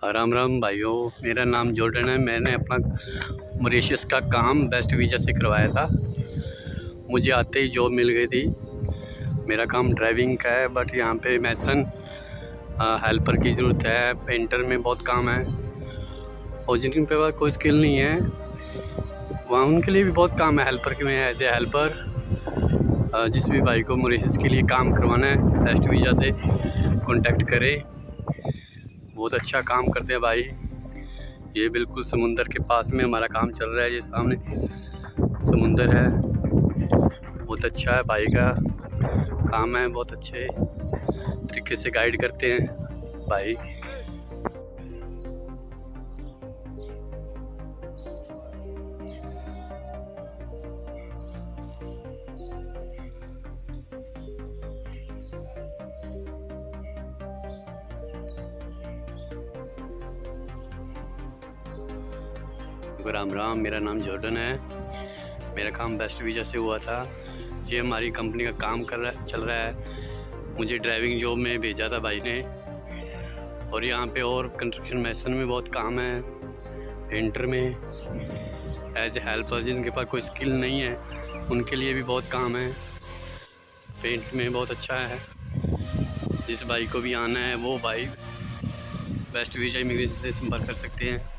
राम राम भाइयों, मेरा नाम जॉर्डन है। मैंने अपना मॉरिशस का काम बेस्ट वीज़ा से करवाया था। मुझे आते ही जॉब मिल गई थी। मेरा काम ड्राइविंग का है, बट यहाँ पे मैसन हेल्पर की ज़रूरत है। पेंटर में बहुत काम है और जिनके पास कोई स्किल नहीं है वहाँ उनके लिए भी बहुत काम है। हेल्पर के में एज ए हेल्पर जिस भी भाई को मॉरिशस के लिए काम करवाना है बेस्ट वीज़ा से कांटेक्ट करें। बहुत अच्छा काम करते हैं भाई। ये बिल्कुल समुंदर के पास में हमारा काम चल रहा है। ये सामने समुंदर है। बहुत अच्छा है भाई का काम है। बहुत अच्छे तरीके से गाइड करते हैं भाई। राम राम, मेरा नाम जॉर्डन है। मेरा काम बेस्ट वीज़ा से हुआ था। ये हमारी कंपनी का काम चल रहा है। मुझे ड्राइविंग जॉब में भेजा था भाई ने। और यहाँ पे और कंस्ट्रक्शन मैसन में बहुत काम है। पेंटर में एज ए हेल्पर जिनके पास कोई स्किल नहीं है उनके लिए भी बहुत काम है। पेंट में बहुत अच्छा है। जिस भाई को भी आना है वो भाई बेस्ट वीज़ा इमिग्रेशन से संपर्क कर सकते हैं।